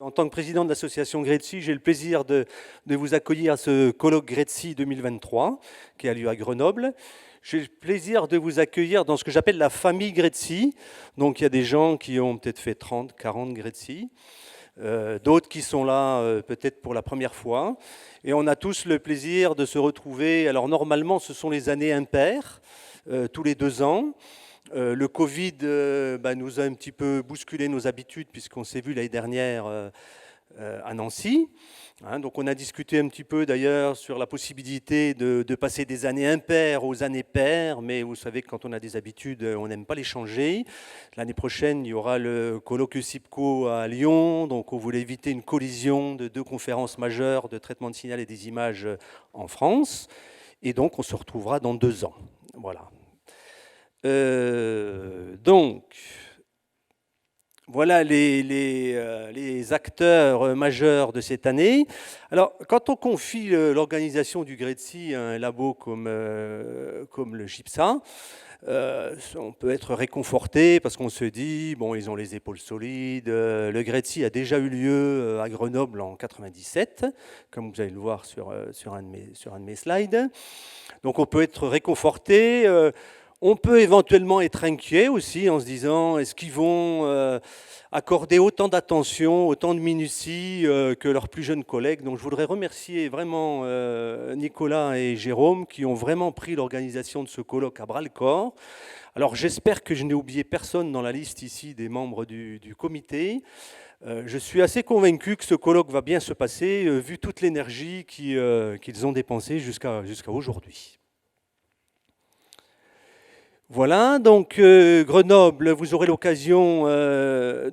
En tant que président de l'association GRETSI, j'ai le plaisir de vous accueillir à ce colloque GRETSI 2023 qui a lieu à Grenoble. J'ai le plaisir de vous accueillir dans ce que j'appelle la famille GRETSI. Donc il y a des gens qui ont peut-être fait 30, 40 GRETSI, d'autres qui sont là peut-être pour la première fois. Et on a tous le plaisir de se retrouver. Alors normalement, ce sont les années impaires, tous les 2 ans. Le Covid nous a un petit peu bousculé nos habitudes puisqu'on s'est vu l'année dernière à Nancy. Donc on a discuté un petit peu d'ailleurs sur la possibilité de passer des années impaires aux années paires, mais vous savez que quand on a des habitudes, on n'aime pas les changer. L'année prochaine, il y aura le colloque SIPCO à Lyon, donc on voulait éviter une collision de 2 conférences majeures de traitement de signal et des images en France. Et donc on se retrouvera dans 2 ans. Voilà. Donc, voilà les acteurs majeurs de cette année. Alors, quand on confie l'organisation du GRETSI à un labo comme le GIPSA, on peut être réconforté parce qu'on se dit, bon, ils ont les épaules solides. Le GRETSI a déjà eu lieu à Grenoble en 97, comme vous allez le voir sur un de mes slides. Donc, on peut être réconforté. On peut éventuellement être inquiet aussi en se disant est-ce qu'ils vont accorder autant d'attention, autant de minutie que leurs plus jeunes collègues. Donc je voudrais remercier vraiment Nicolas et Jérôme qui ont vraiment pris l'organisation de ce colloque à bras-le-corps. Alors j'espère que je n'ai oublié personne dans la liste ici des membres du comité. Je suis assez convaincu que ce colloque va bien se passer vu toute l'énergie qu'ils ont dépensée jusqu'à aujourd'hui. Voilà, donc Grenoble, vous aurez l'occasion, je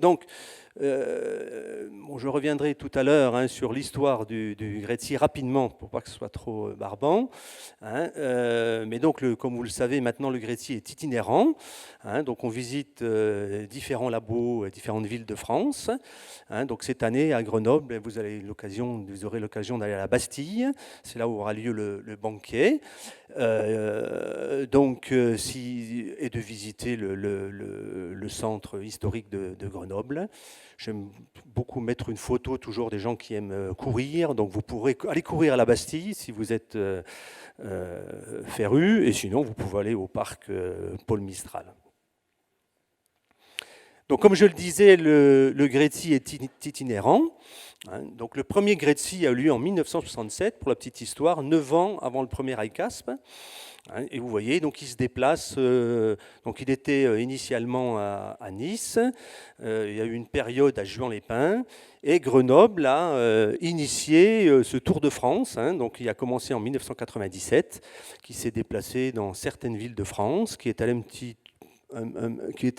reviendrai tout à l'heure sur l'histoire du GRETSI rapidement, pour pas que ce soit trop barbant. Mais donc, comme vous le savez, maintenant le GRETSI est itinérant. Donc on visite différents labos, différentes villes de France. Donc cette année, à Grenoble, vous aurez l'occasion d'aller à la Bastille. C'est là où aura lieu le banquet. Et de visiter le centre historique de Grenoble. J'aime beaucoup mettre une photo toujours des gens qui aiment courir, donc vous pourrez aller courir à la Bastille si vous êtes féru, et sinon vous pouvez aller au parc Paul Mistral. Donc comme je le disais, le GRETSI est itinérant. Donc le premier GRETSI a eu lieu en 1967, pour la petite histoire, 9 ans avant le premier ICASP. Et vous voyez, donc il se déplace. Donc il était initialement à Nice. Il y a eu une période à Juan-les-Pins. Et Grenoble a initié ce Tour de France. Donc il a commencé en 1997, qui s'est déplacé dans certaines villes de France, qui est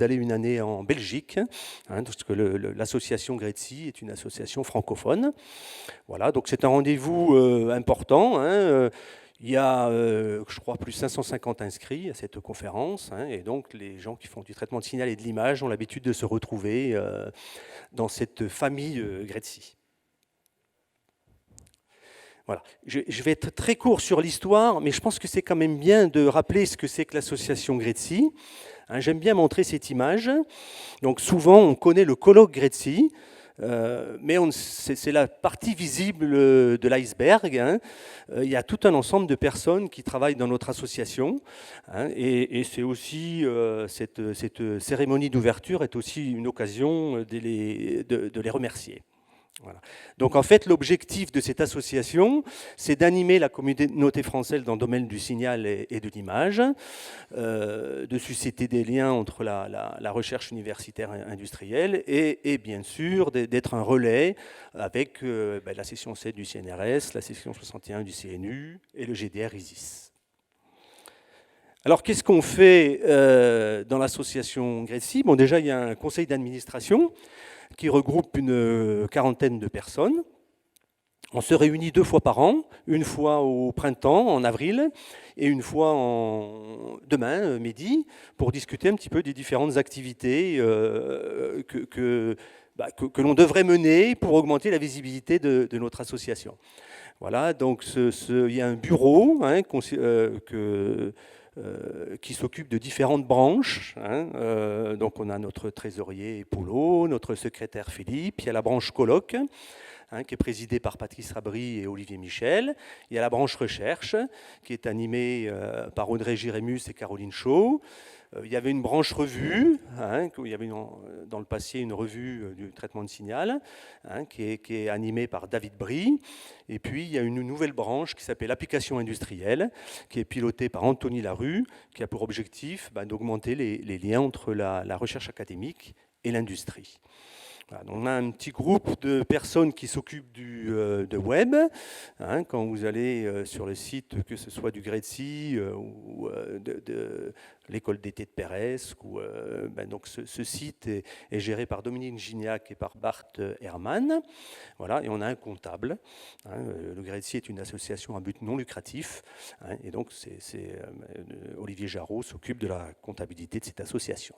allé une année en Belgique, parce que l'association GRETSI est une association francophone. Voilà, donc c'est un rendez-vous important. Il y a, je crois, plus de 550 inscrits à cette conférence, et donc les gens qui font du traitement de signal et de l'image ont l'habitude de se retrouver dans cette famille GRETSI. Voilà. Je vais être très court sur l'histoire, mais je pense que c'est quand même bien de rappeler ce que c'est que l'association GRETSI. J'aime bien montrer cette image. Donc souvent, on connaît le colloque GRETSI, mais c'est la partie visible de l'iceberg. Il y a tout un ensemble de personnes qui travaillent dans notre association, et c'est aussi cette cérémonie d'ouverture est aussi une occasion de les remercier. Voilà. Donc en fait, l'objectif de cette association, c'est d'animer la communauté française dans le domaine du signal et de l'image, de susciter des liens entre la recherche universitaire et industrielle et bien sûr d'être un relais avec la section 7 du CNRS, la section 61 du CNU et le GDR ISIS. Alors qu'est-ce qu'on fait dans l'association GRETSI? Bon, déjà, il y a un conseil d'administration qui regroupe une quarantaine de personnes. On se réunit 2 fois par an, une fois au printemps, en avril, et une fois demain, midi, pour discuter un petit peu des différentes activités que l'on devrait mener pour augmenter la visibilité de notre association. Voilà, donc il y a un bureau qui s'occupe de différentes branches. Donc on a notre trésorier Poulot, notre secrétaire Philippe, il y a la branche colloque, qui est présidée par Patrice Rabry et Olivier Michel. Il y a la branche recherche, qui est animée par Audrey Girémus et Caroline Chaud. Il y avait une branche revue, il y avait dans le passé une revue du traitement de signal, qui est animée par David Brie. Et puis il y a une nouvelle branche qui s'appelle l'application industrielle, qui est pilotée par Anthony Larue, qui a pour objectif d'augmenter les liens entre la recherche académique et l'industrie. Voilà, donc on a un petit groupe de personnes qui s'occupent de web. Quand vous allez sur le site, que ce soit du GRETSI ou de l'école d'été de Peresque, donc ce site est géré par Dominique Gignac et par Bart Herman. Voilà, et on a un comptable. Le GRETSI est une association à but non lucratif, et donc Olivier Jarreau s'occupe de la comptabilité de cette association.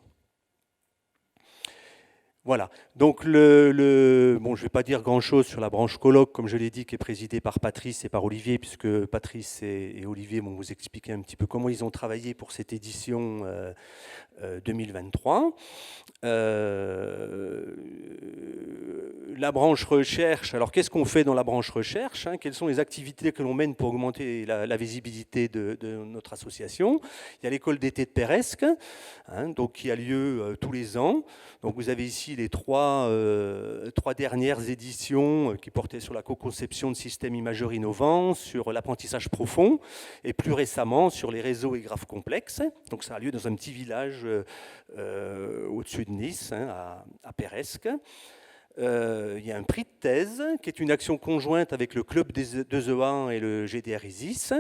Voilà, donc bon, je ne vais pas dire grand-chose sur la branche colloque, comme je l'ai dit, qui est présidée par Patrice et par Olivier, puisque Patrice et Olivier vont vous expliquer un petit peu comment ils ont travaillé pour cette édition 2023. La branche recherche, alors qu'est-ce qu'on fait dans la branche recherche, quelles sont les activités que l'on mène pour augmenter la visibilité de notre association? Il y a l'école d'été de Peresque, donc, qui a lieu tous les ans. Donc vous avez ici les trois dernières éditions qui portaient sur la co-conception de systèmes imageurs innovants, sur l'apprentissage profond, et plus récemment sur les réseaux et graphes complexes. Donc ça a lieu dans un petit village au-dessus de Nice, à Peresque. Il y a un prix de thèse qui est une action conjointe avec le club des 2E1 et le GDR ISIS.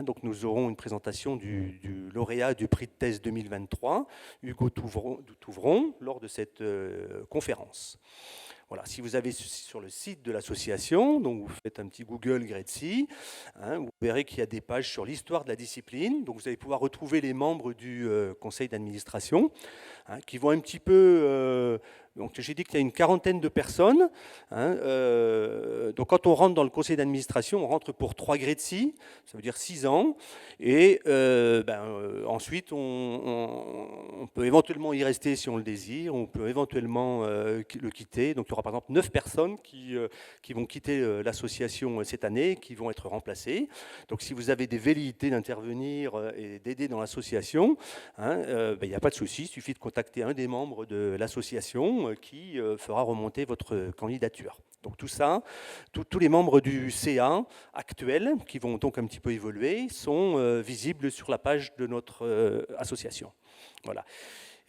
Donc nous aurons une présentation du lauréat du prix de thèse 2023, Hugo Touvron, lors de cette conférence. Voilà, si vous avez sur le site de l'association, donc vous faites un petit Google GRETSI, vous verrez qu'il y a des pages sur l'histoire de la discipline. Donc vous allez pouvoir retrouver les membres du conseil d'administration qui vont un petit peu... donc j'ai dit qu'il y a une quarantaine de personnes. Donc quand on rentre dans le conseil d'administration, on rentre pour 3 GRETSI, ça veut dire 6 ans. Et ensuite, on peut éventuellement y rester si on le désire, on peut éventuellement le quitter. Donc il y aura par exemple 9 personnes qui vont quitter l'association cette année, qui vont être remplacées. Donc si vous avez des velléités d'intervenir et d'aider dans l'association, il n'y a pas de souci, il suffit de contacter un des membres de l'association qui fera remonter votre candidature. Donc tout ça, tous les membres du CA actuels, qui vont donc un petit peu évoluer, sont visibles sur la page de notre association. Voilà.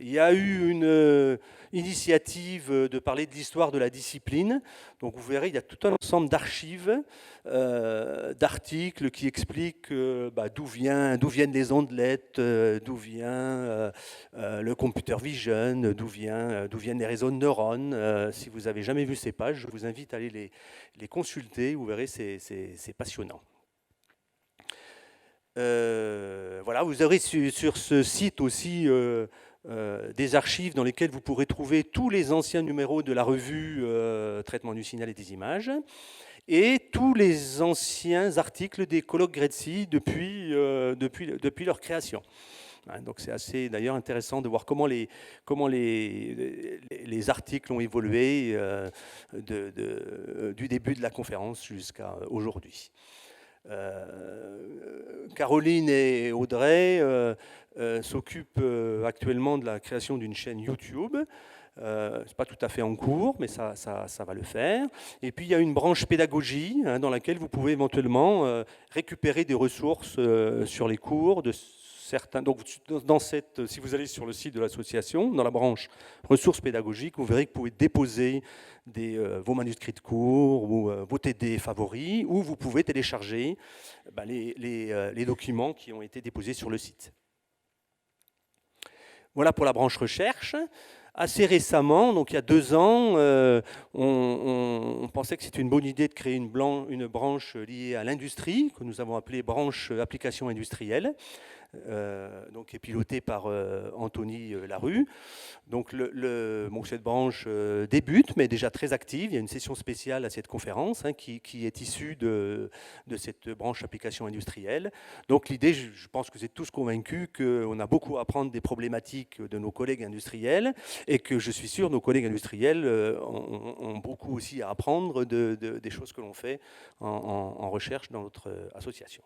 Il y a eu une initiative de parler de l'histoire de la discipline. Donc vous verrez, il y a tout un ensemble d'archives, d'articles qui expliquent d'où viennent les ondelettes, d'où vient le computer vision, d'où viennent les réseaux de neurones. Si vous n'avez jamais vu ces pages, je vous invite à aller les consulter. Vous verrez, c'est passionnant. Voilà, vous aurez sur ce site aussi des archives dans lesquelles vous pourrez trouver tous les anciens numéros de la revue Traitement du signal et des images et tous les anciens articles des colloques GRETSI depuis leur création. Donc c'est assez d'ailleurs intéressant de voir comment les articles ont évolué du début de la conférence jusqu'à aujourd'hui. Caroline et Audrey s'occupent actuellement de la création d'une chaîne YouTube. C'est pas tout à fait en cours, mais ça va le faire. Et puis il y a une branche pédagogie dans laquelle vous pouvez éventuellement récupérer des ressources sur les cours de certains. Donc si vous allez sur le site de l'association, dans la branche ressources pédagogiques, vous verrez que vous pouvez déposer vos manuscrits de cours ou vos TD favoris, ou vous pouvez télécharger les documents qui ont été déposés sur le site. Voilà pour la branche recherche. Assez récemment, donc il y a 2 ans, on pensait que c'était une bonne idée de créer une branche liée à l'industrie, que nous avons appelée branche application industrielle. donc, qui est piloté par Anthony Larue. Donc cette branche débute, mais est déjà très active. Il y a une session spéciale à cette conférence qui est issue de cette branche application industrielle. Donc l'idée, je pense que vous êtes tous convaincus qu'on a beaucoup à apprendre des problématiques de nos collègues industriels et que je suis sûr nos collègues industriels ont beaucoup aussi à apprendre des choses que l'on fait en recherche dans notre association.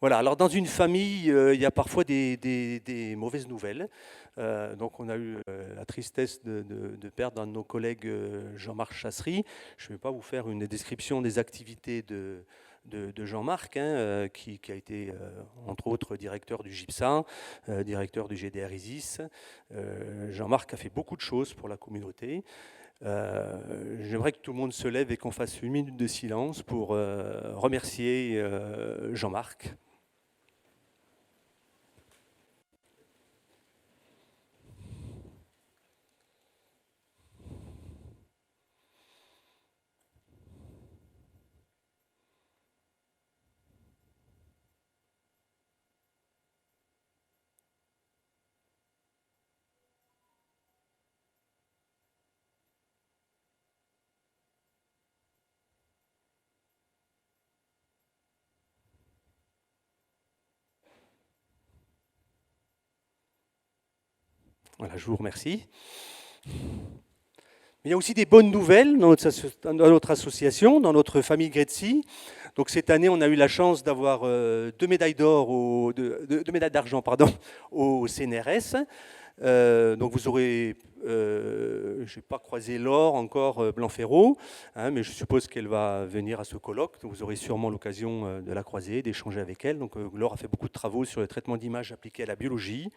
Voilà, alors dans une famille, il y a parfois des mauvaises nouvelles. Donc on a eu la tristesse de perdre un de nos collègues, Jean-Marc Chassery. Je ne vais pas vous faire une description des activités de Jean-Marc, qui a été, entre autres, directeur du GIPSA, directeur du GDR ISIS. Jean-Marc a fait beaucoup de choses pour la communauté. J'aimerais que tout le monde se lève et qu'on fasse 1 minute de silence pour remercier Jean-Marc. Voilà, je vous remercie. Il y a aussi des bonnes nouvelles dans notre association, dans notre famille Gretzi. Donc cette année, on a eu la chance d'avoir 2 médailles d'or, 2 médailles d'argent, au CNRS. Donc vous aurez, je n'ai pas croisé Laure encore, Blanc-Ferraud, mais je suppose qu'elle va venir à ce colloque. Donc vous aurez sûrement l'occasion de la croiser, d'échanger avec elle. Donc Laure a fait beaucoup de travaux sur le traitement d'images appliquées à la biologie.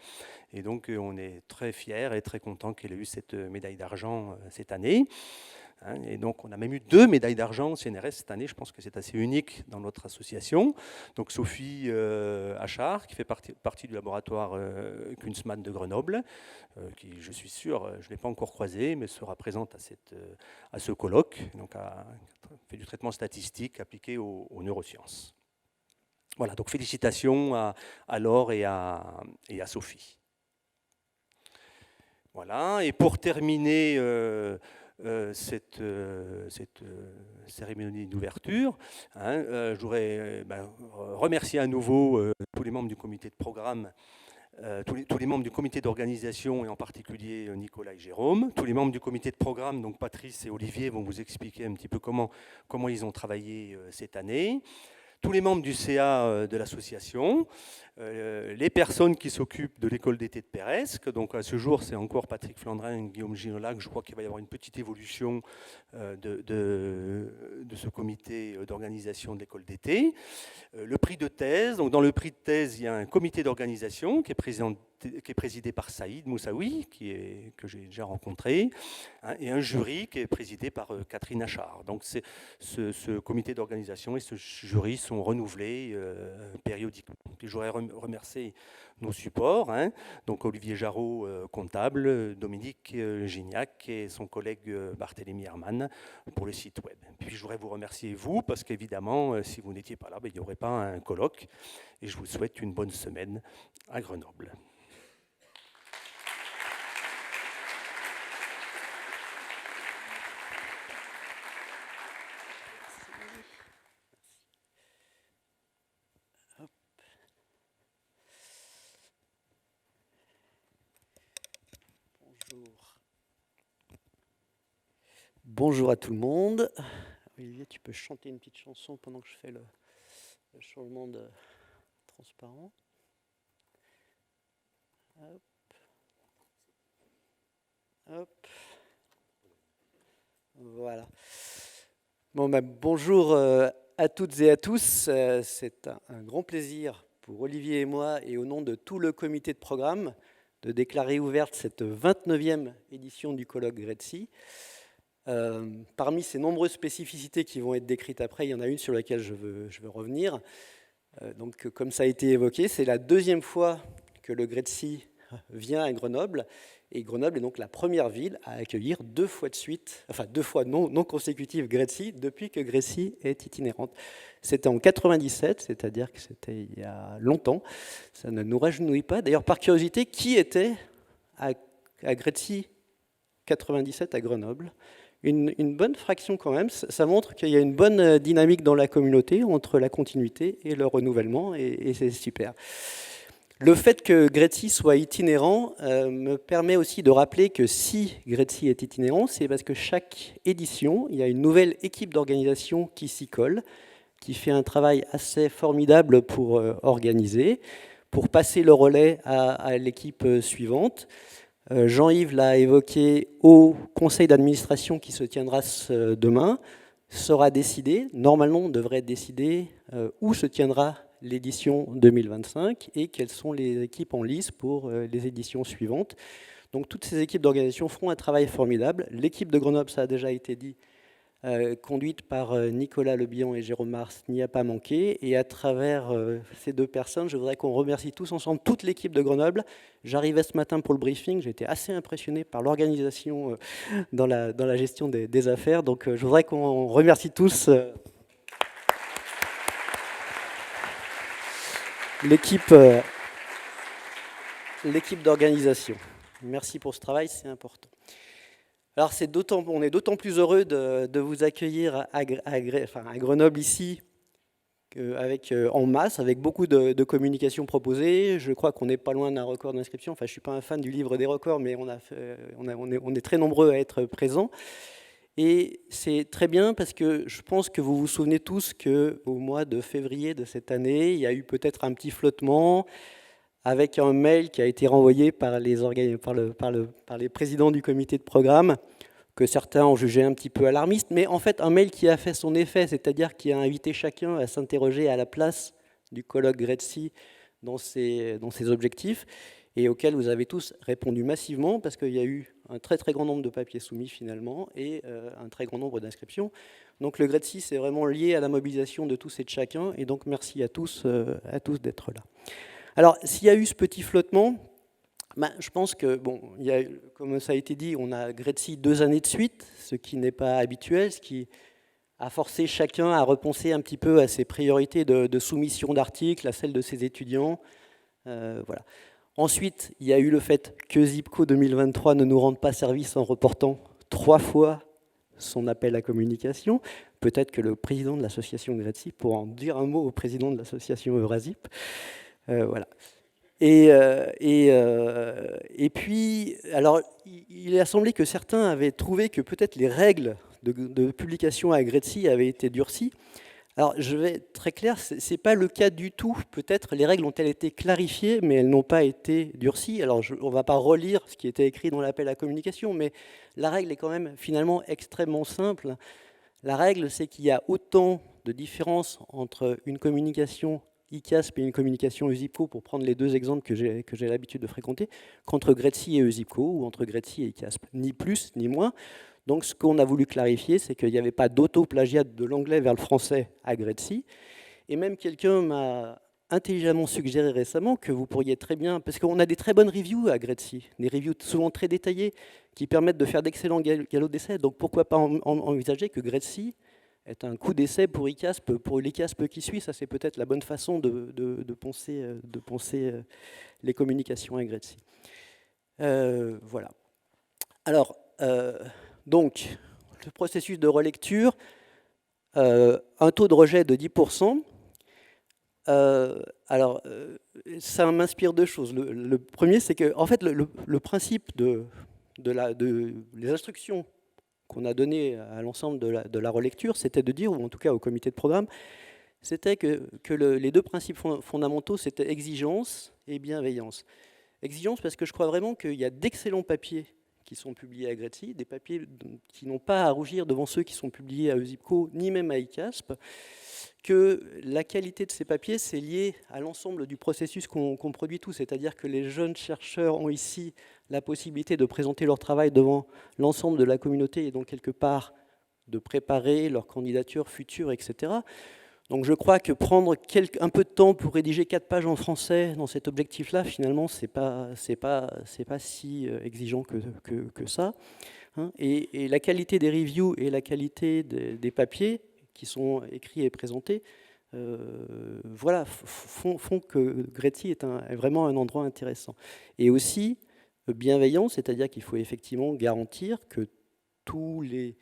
Et donc on est très fiers et très contents qu'elle ait eu cette médaille d'argent cette année. Et donc, on a même eu 2 médailles d'argent au CNRS cette année. Je pense que c'est assez unique dans notre association. Donc, Sophie Achard, qui fait partie du laboratoire Kunstmann de Grenoble, qui, je suis sûr, je ne l'ai pas encore croisée, mais sera présente à ce colloque. Donc, fait du traitement statistique appliqué aux neurosciences. Voilà, donc félicitations à Laure et à Sophie. Voilà, et pour terminer cette cérémonie d'ouverture, je voudrais remercier à nouveau tous les membres du comité de programme, tous les membres du comité d'organisation et en particulier Nicolas et Jérôme, tous les membres du comité de programme, donc Patrice et Olivier vont vous expliquer un petit peu comment ils ont travaillé cette année, tous les membres du CA de l'association, les personnes qui s'occupent de l'école d'été de Peresque. Donc à ce jour, c'est encore Patrick Flandrin, Guillaume Ginolac. Je crois qu'il va y avoir une petite évolution de ce comité d'organisation de l'école d'été. Le prix de thèse. Donc dans le prix de thèse, il y a un comité d'organisation qui est présidé par Saïd Moussaoui, que j'ai déjà rencontré, et un jury qui est présidé par Catherine Achard. Donc ce comité d'organisation et ce jury sont renouvelés périodiquement. Puis j'aurais remercier nos supports, donc Olivier Jarreau, comptable, Dominique Gignac et son collègue Barthélémy Herman pour le site web. Puis je voudrais vous remercier, vous, parce qu'évidemment, si vous n'étiez pas là, il n'y aurait pas un colloque. Et je vous souhaite une bonne semaine à Grenoble. Bonjour à tout le monde. Olivier, tu peux chanter une petite chanson pendant que je fais le changement de transparent. Hop. Hop. Voilà. Bon, bonjour à toutes et à tous. C'est un grand plaisir pour Olivier et moi, et au nom de tout le comité de programme, de déclarer ouverte cette 29e édition du colloque Gretzi. Parmi ces nombreuses spécificités qui vont être décrites après, il y en a une sur laquelle je veux revenir. Donc, comme ça a été évoqué, c'est la 2e fois que le Gretzi vient à Grenoble, Et Grenoble est donc la première ville à accueillir 2 fois de suite, enfin 2 fois non consécutives GRETSI depuis que GRETSI est itinérante. C'était en 97, c'est-à-dire que c'était il y a longtemps. Ça ne nous rajeunit pas. D'ailleurs, par curiosité, qui était à GRETSI 97 à Grenoble? Une bonne fraction quand même. Ça montre qu'il y a une bonne dynamique dans la communauté entre la continuité et le renouvellement, et c'est super. Le fait que GRETSI soit itinérant me permet aussi de rappeler que si GRETSI est itinérant, c'est parce que chaque édition, il y a une nouvelle équipe d'organisation qui s'y colle, qui fait un travail assez formidable pour organiser, pour passer le relais à l'équipe suivante. Jean-Yves l'a évoqué, au conseil d'administration qui se tiendra demain, sera décidé, normalement on devrait décider où se tiendra l'édition 2025 et quelles sont les équipes en lice pour les éditions suivantes. Donc toutes ces équipes d'organisation feront un travail formidable. L'équipe de Grenoble, ça a déjà été dit, conduite par Nicolas Lebihan et Jérôme Mars, n'y a pas manqué. Et à travers ces 2 personnes, je voudrais qu'on remercie tous ensemble toute l'équipe de Grenoble. J'arrivais ce matin pour le briefing, j'ai été assez impressionné par l'organisation dans la gestion des affaires. Donc je voudrais qu'on remercie tous l'équipe d'organisation. Merci pour ce travail, c'est important. Alors on est d'autant plus heureux de vous accueillir à Grenoble ici, en masse, avec beaucoup de communications proposées. Je crois qu'on n'est pas loin d'un record d'inscription. Enfin, je ne suis pas un fan du livre des records, mais on est très nombreux à être présents. Et c'est très bien parce que je pense que vous vous souvenez tous qu'au mois de février de cette année, il y a eu peut-être un petit flottement avec un mail qui a été renvoyé par les présidents du comité de programme, que certains ont jugé un petit peu alarmiste, mais en fait un mail qui a fait son effet, c'est-à-dire qui a invité chacun à s'interroger à la place du colloque GRETSI dans ses objectifs, et auquel vous avez tous répondu massivement, parce qu'il y a eu un très très grand nombre de papiers soumis finalement, et un très grand nombre d'inscriptions. Donc le GRETSI, c'est vraiment lié à la mobilisation de tous et de chacun, et donc merci à tous d'être là. Alors, s'il y a eu ce petit flottement, je pense que, comme ça a été dit, on a GRETSI 2 années de suite, ce qui n'est pas habituel, ce qui a forcé chacun à repenser un petit peu à ses priorités de soumission d'articles, à celles de ses étudiants. Voilà. Ensuite, il y a eu le fait que ZIPCO 2023 ne nous rende pas service en reportant 3 fois son appel à communication. Peut-être que le président de l'association GRETSI pourra en dire un mot au président de l'association Eurasip. Voilà. Et puis, alors, il a semblé que certains avaient trouvé que peut-être les règles de publication à GRETSI avaient été durcies. Alors, je vais être très clair, ce n'est pas le cas du tout. Peut-être les règles ont-elles été clarifiées, mais elles n'ont pas été durcies. Alors, on ne va pas relire ce qui était écrit dans l'appel à communication, mais la règle est quand même finalement extrêmement simple. La règle, c'est qu'il y a autant de différences entre une communication ICASP et une communication EUSIPCO, pour prendre les 2 exemples que j'ai l'habitude de fréquenter, qu'entre GRETSI et EUSIPCO, ou entre GRETSI et ICASP, ni plus ni moins. Donc ce qu'on a voulu clarifier, c'est qu'il n'y avait pas d'auto-plagiat de l'anglais vers le français à GRETSI, et même quelqu'un m'a intelligemment suggéré récemment que vous pourriez très bien, parce qu'on a des très bonnes reviews à GRETSI, des reviews souvent très détaillées, qui permettent de faire d'excellents galops d'essai, donc pourquoi pas envisager que GRETSI est un coup d'essai pour ICASP, pour l'ICASP qui suit. Ça, c'est peut-être la bonne façon de penser les communications à GRETSI. Voilà. Alors, donc, le processus de relecture, un taux de rejet de 10%. Alors, ça m'inspire 2 choses. Le premier, c'est que, en fait, le principe les instructions qu'on a donné à l'ensemble de la relecture, c'était de dire, ou en tout cas au comité de programme, c'était que les 2 principes fondamentaux, c'était exigence et bienveillance. Exigence parce que je crois vraiment qu'il y a d'excellents papiers qui sont publiés à GRETSI, des papiers qui n'ont pas à rougir devant ceux qui sont publiés à EUSIPCO, ni même à ICASP, que la qualité de ces papiers, c'est lié à l'ensemble du processus qu'on produit tous, c'est-à-dire que les jeunes chercheurs ont ici la possibilité de présenter leur travail devant l'ensemble de la communauté et donc quelque part de préparer leur candidature future, etc. Donc je crois que prendre un peu de temps pour rédiger 4 pages en français dans cet objectif-là, finalement, c'est pas si exigeant que ça. Hein. Et la qualité des reviews et la qualité des papiers qui sont écrits et présentés, voilà, font que Gretzi est vraiment un endroit intéressant. Et aussi bienveillant, c'est-à-dire qu'il faut effectivement garantir que tous les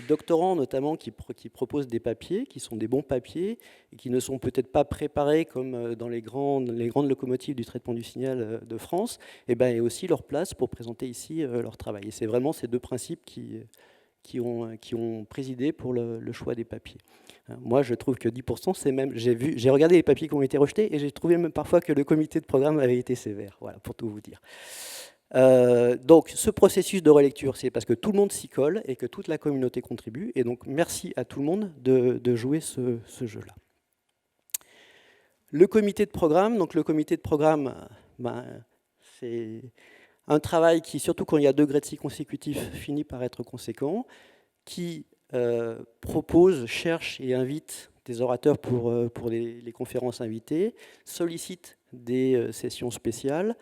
doctorants, notamment, qui proposent des papiers, qui sont des bons papiers, et qui ne sont peut-être pas préparés comme dans les grandes locomotives du traitement du signal de France, et ben, aient aussi leur place pour présenter ici leur travail. Et c'est vraiment ces deux principes qui ont présidé pour le choix des papiers. Moi, je trouve que 10%, c'est même... J'ai regardé les papiers qui ont été rejetés, et j'ai trouvé même parfois que le comité de programme avait été sévère, voilà, pour tout vous dire. Donc ce processus de relecture, c'est parce que tout le monde s'y colle et que toute la communauté contribue. Et donc merci à tout le monde de jouer ce jeu-là. Le comité de programme, ben, c'est un travail qui, surtout quand il y a 2 Gretzi consécutifs, finit par être conséquent, qui propose, cherche et invite des orateurs pour les conférences invitées, sollicite des sessions spéciales,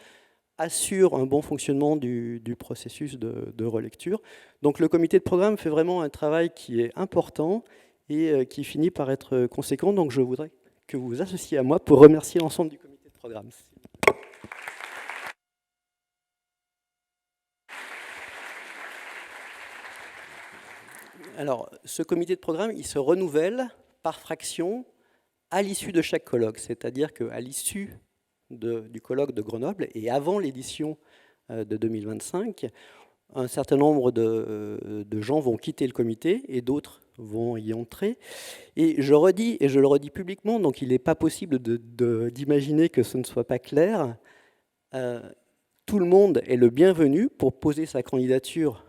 assure un bon fonctionnement du processus de relecture. Donc le comité de programme fait vraiment un travail qui est important et qui finit par être conséquent. Donc je voudrais que vous vous associez à moi pour remercier l'ensemble du comité de programme. Alors, ce comité de programme, il se renouvelle par fraction à l'issue de chaque colloque. C'est-à-dire qu'à l'issue du colloque de Grenoble et avant l'édition de 2025, un certain nombre de gens vont quitter le comité et d'autres vont y entrer. Et je redis, et je le redis publiquement, donc il n'est pas possible d'imaginer que ce ne soit pas clair. Tout le monde est le bienvenu pour poser sa candidature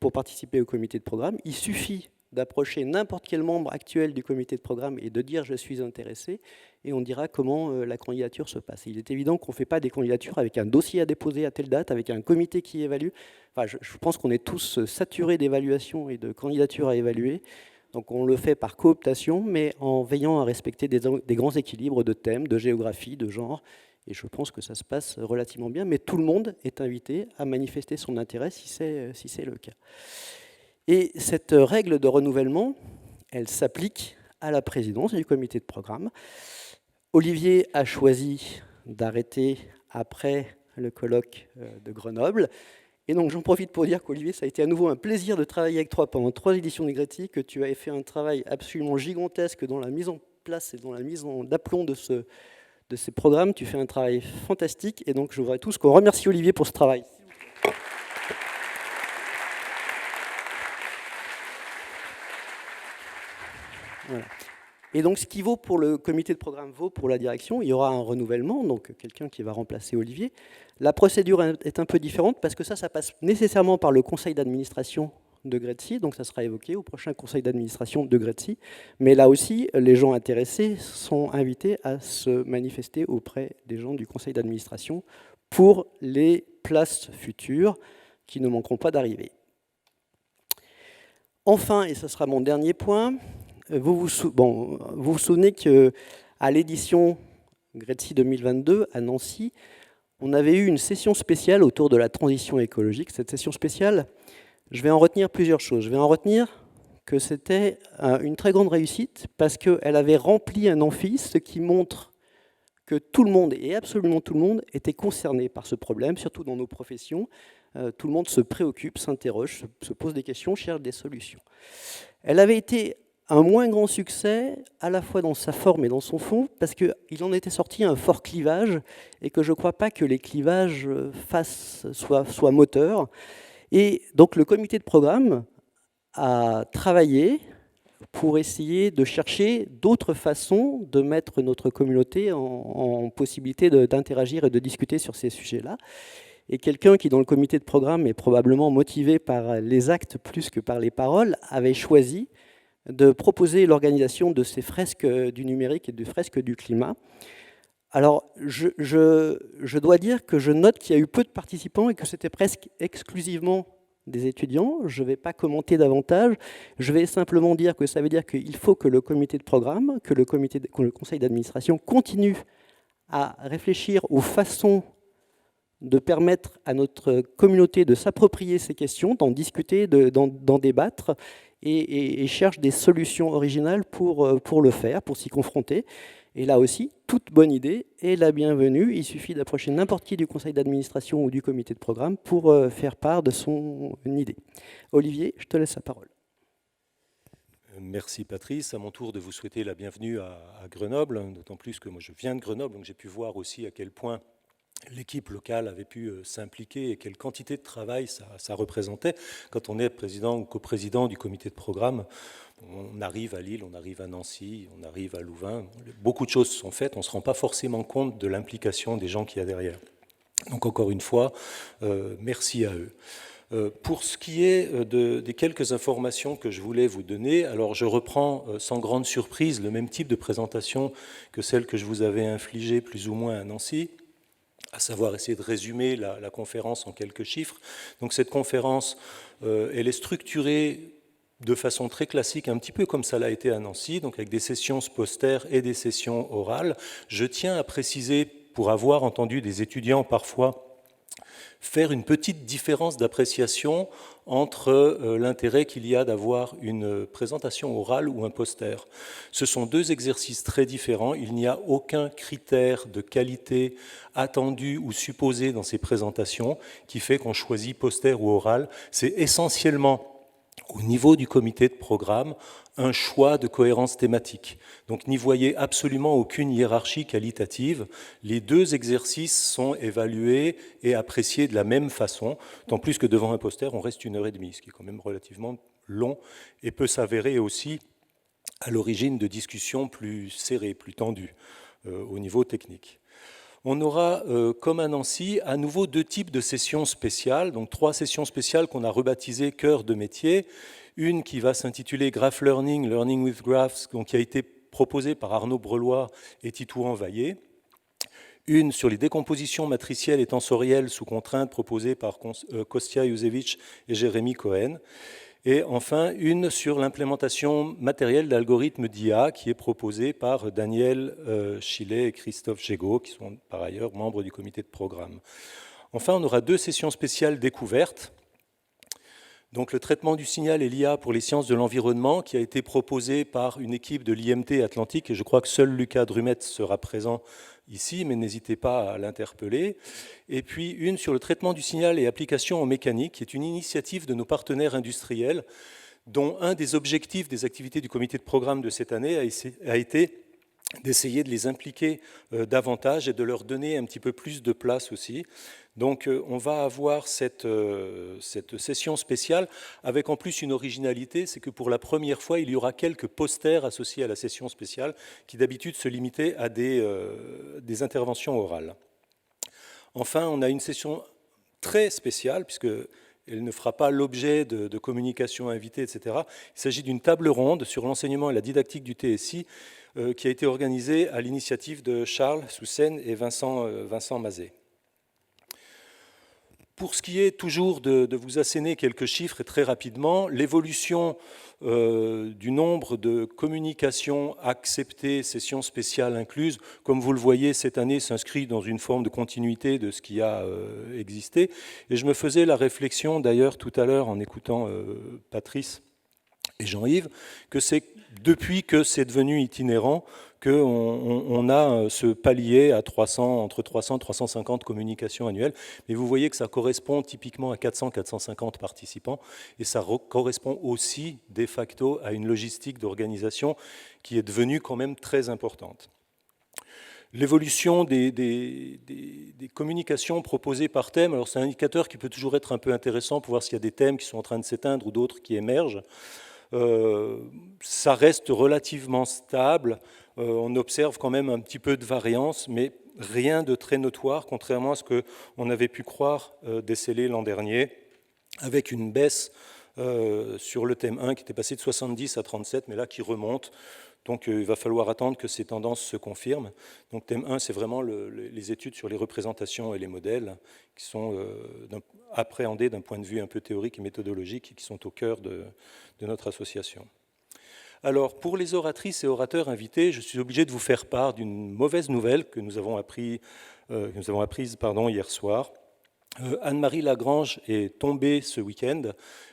pour participer au comité de programme. Il suffit d'approcher n'importe quel membre actuel du comité de programme et de dire « je suis intéressé » et on dira comment la candidature se passe. Il est évident qu'on ne fait pas des candidatures avec un dossier à déposer à telle date, avec un comité qui évalue. Enfin, je pense qu'on est tous saturés d'évaluations et de candidatures à évaluer. Donc on le fait par cooptation, mais en veillant à respecter des grands équilibres de thèmes, de géographie, de genre. Et je pense que ça se passe relativement bien. Mais tout le monde est invité à manifester son intérêt si c'est le cas. Et cette règle de renouvellement, elle s'applique à la présidence du comité de programme. Olivier a choisi d'arrêter après le colloque de Grenoble. Et donc j'en profite pour dire qu'Olivier, ça a été à nouveau un plaisir de travailler avec toi pendant 3 éditions des Gretzi, que tu avais fait un travail absolument gigantesque dans la mise en place et dans la mise d'aplomb de ces programmes. Tu fais un travail fantastique. Et donc je voudrais tous qu'on remercie Olivier pour ce travail. Voilà. Et donc, ce qui vaut pour le comité de programme vaut pour la direction. Il y aura un renouvellement, donc quelqu'un qui va remplacer Olivier. La procédure est un peu différente parce que ça passe nécessairement par le conseil d'administration de Gretzi, donc ça sera évoqué au prochain conseil d'administration de Gretzi. Mais là aussi, les gens intéressés sont invités à se manifester auprès des gens du conseil d'administration pour les places futures qui ne manqueront pas d'arriver. Enfin, et ce sera mon dernier point, vous vous souvenez qu'à l'édition Gretzi 2022 à Nancy, on avait eu une session spéciale autour de la transition écologique. Cette session spéciale, je vais en retenir plusieurs choses. Je vais en retenir que c'était une très grande réussite parce qu'elle avait rempli un amphi, ce qui montre que tout le monde, et absolument tout le monde, était concerné par ce problème, surtout dans nos professions. Tout le monde se préoccupe, s'interroge, se pose des questions, cherche des solutions. Elle avait été un moins grand succès, à la fois dans sa forme et dans son fond, parce qu'il en était sorti un fort clivage, et que je ne crois pas que les clivages soient moteurs. Et donc le comité de programme a travaillé pour essayer de chercher d'autres façons de mettre notre communauté en possibilité d'interagir et de discuter sur ces sujets-là. Et quelqu'un qui, dans le comité de programme, est probablement motivé par les actes plus que par les paroles, avait choisi de proposer l'organisation de ces fresques du numérique et de fresques du climat. Alors, je dois dire que je note qu'il y a eu peu de participants et que c'était presque exclusivement des étudiants. Je ne vais pas commenter davantage. Je vais simplement dire que ça veut dire qu'il faut que le comité de programme, que le conseil d'administration continue à réfléchir aux façons de permettre à notre communauté de s'approprier ces questions, d'en discuter, d'en débattre, et cherche des solutions originales pour le faire, pour s'y confronter. Et là aussi, toute bonne idée est la bienvenue. Il suffit d'approcher n'importe qui du conseil d'administration ou du comité de programme pour faire part de son idée. Olivier, je te laisse la parole. Merci Patrice. À mon tour de vous souhaiter la bienvenue à Grenoble, d'autant plus que moi je viens de Grenoble, donc j'ai pu voir aussi à quel point l'équipe locale avait pu s'impliquer et quelle quantité de travail ça représentait. Quand on est président ou coprésident du comité de programme, on arrive à Lille, on arrive à Nancy, on arrive à Louvain. Beaucoup de choses sont faites, on ne se rend pas forcément compte de l'implication des gens qu'il y a derrière. Donc encore une fois, merci à eux. Pour ce qui est des quelques informations que je voulais vous donner, alors je reprends sans grande surprise le même type de présentation que celle que je vous avais infligée plus ou moins à Nancy, à savoir essayer de résumer la conférence en quelques chiffres. Donc cette conférence, elle est structurée de façon très classique, un petit peu comme ça l'a été à Nancy, donc avec des sessions poster et des sessions orales. Je tiens à préciser, pour avoir entendu des étudiants parfois faire une petite différence d'appréciation entre l'intérêt qu'il y a d'avoir une présentation orale ou un poster. Ce sont deux exercices très différents. Il n'y a aucun critère de qualité attendu ou supposé dans ces présentations qui fait qu'on choisit poster ou oral. C'est essentiellement au niveau du comité de programme, un choix de cohérence thématique. Donc n'y voyez absolument aucune hiérarchie qualitative. Les deux exercices sont évalués et appréciés de la même façon, tant plus que devant un poster, on reste 1h30, ce qui est quand même relativement long et peut s'avérer aussi à l'origine de discussions plus serrées, plus tendues au niveau technique. On aura, comme à Nancy, à nouveau deux types de sessions spéciales, donc 3 sessions spéciales qu'on a rebaptisées cœur de métier. Une qui va s'intituler Graph Learning, Learning with Graphs, donc qui a été proposée par Arnaud Brelois et Titouan Vaillé. Une sur les décompositions matricielles et tensorielles sous contrainte proposée par Kostya Juzevic et Jérémy Cohen. Et enfin, une sur l'implémentation matérielle d'algorithmes d'IA qui est proposée par Daniel Chillet et Christophe Gégaud, qui sont par ailleurs membres du comité de programme. Enfin, on aura 2 sessions spéciales découvertes. Donc, le traitement du signal et l'IA pour les sciences de l'environnement, qui a été proposé par une équipe de l'IMT Atlantique, et je crois que seul Lucas Drumet sera présent ici, mais n'hésitez pas à l'interpeller. Et puis une sur le traitement du signal et application en mécanique, qui est une initiative de nos partenaires industriels, dont un des objectifs des activités du comité de programme de cette année a été d'essayer de les impliquer davantage et de leur donner un petit peu plus de place aussi. Donc on va avoir cette session spéciale avec en plus une originalité, c'est que pour la première fois, il y aura quelques posters associés à la session spéciale qui d'habitude se limitaient à des interventions orales. Enfin, on a une session très spéciale, puisqu'elle ne fera pas l'objet de communication invitée, etc. Il s'agit d'une table ronde sur l'enseignement et la didactique du TSI qui a été organisée à l'initiative de Charles Soussen et Vincent Mazet. Pour ce qui est toujours de vous asséner quelques chiffres et très rapidement, l'évolution du nombre de communications acceptées, sessions spéciales incluses, comme vous le voyez, cette année s'inscrit dans une forme de continuité de ce qui a existé. Et je me faisais la réflexion d'ailleurs tout à l'heure en écoutant Patrice et Jean-Yves, que c'est depuis que c'est devenu itinérant qu'on a ce palier à 300, entre 300 et 350 communications annuelles. Mais vous voyez que ça correspond typiquement à 400-450 participants et ça correspond aussi de facto à une logistique d'organisation qui est devenue quand même très importante. L'évolution des communications proposées par thème, alors c'est un indicateur qui peut toujours être un peu intéressant pour voir s'il y a des thèmes qui sont en train de s'éteindre ou d'autres qui émergent. Ça reste relativement stable. On observe quand même un petit peu de variance, mais rien de très notoire, contrairement à ce qu'on avait pu croire déceler l'an dernier, avec une baisse sur le thème 1 qui était passé de 70 à 37, mais là qui remonte. Donc il va falloir attendre que ces tendances se confirment. Donc thème 1, c'est vraiment les études sur les représentations et les modèles qui sont appréhendés d'un point de vue un peu théorique et méthodologique et qui sont au cœur de notre association. Alors pour les oratrices et orateurs invités, je suis obligé de vous faire part d'une mauvaise nouvelle que nous avons apprise hier soir. Anne-Marie Lagrange est tombée ce week-end.